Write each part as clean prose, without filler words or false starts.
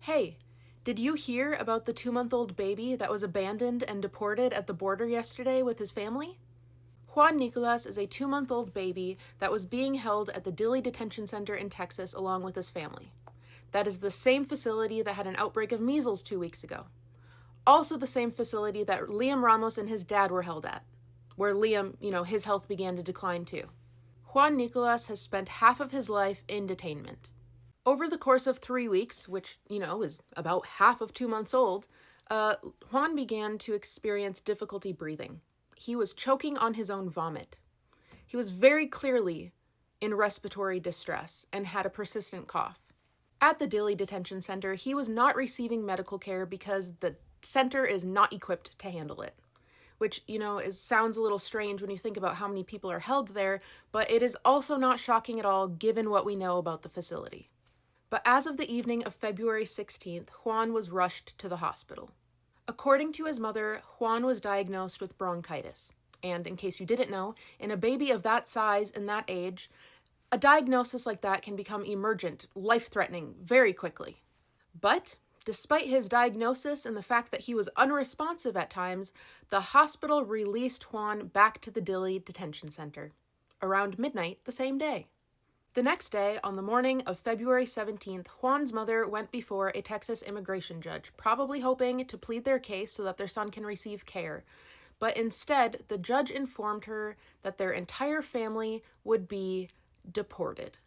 Hey, did you hear about the 2-month-old baby that was abandoned and deported at the border yesterday with his family? Juan Nicolas is a 2-month-old baby that was being held at the Dilley Detention Center in Texas along with his family. That is the same facility that had an outbreak of measles 2 weeks ago. Also the same facility that Liam Ramos and his dad were held at, where Liam, his health began to decline too. Juan Nicolas has spent half of his life in detainment. Over the course of 3 weeks, which, is about half of 2 months old, Juan began to experience difficulty breathing. He was choking on his own vomit. He was very clearly in respiratory distress and had a persistent cough. At the Dilley Detention Center, he was not receiving medical care because the center is not equipped to handle it. Which, sounds a little strange when you think about how many people are held there, but it is also not shocking at all given what we know about the facility. But as of the evening of February 16th, Juan was rushed to the hospital. According to his mother, Juan was diagnosed with bronchitis. And in case you didn't know, in a baby of that size and that age, a diagnosis like that can become emergent, life-threatening, very quickly. But despite his diagnosis and the fact that he was unresponsive at times, the hospital released Juan back to the Dilley Detention Center around midnight the same day. The next day, on the morning of February 17th, Juan's mother went before a Texas immigration judge, probably hoping to plead their case so that their son can receive care. But instead, the judge informed her that their entire family would be deported.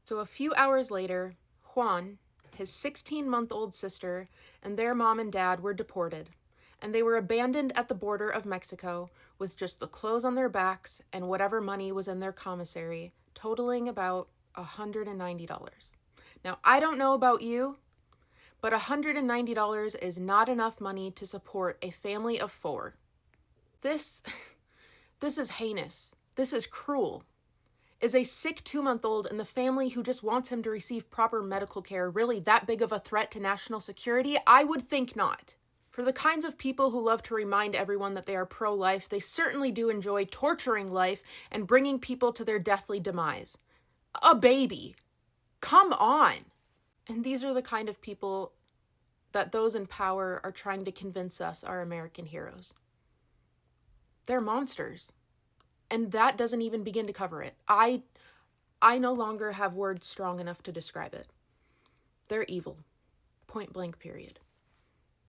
So a few hours later, Juan, his 16-month-old sister, and their mom and dad were deported, and they were abandoned at the border of Mexico with just the clothes on their backs and whatever money was in their commissary, totaling about $190. Now, I don't know about you, but $190 is not enough money to support a family of 4. This is heinous. This is cruel. Is a sick 2-month-old and the family who just wants him to receive proper medical care really that big of a threat to national security? I would think not. For the kinds of people who love to remind everyone that they are pro-life, they certainly do enjoy torturing life and bringing people to their deathly demise. A baby. Come on. And these are the kind of people that those in power are trying to convince us are American heroes. They're monsters. And that doesn't even begin to cover it. I no longer have words strong enough to describe it. They're evil. Point blank, period.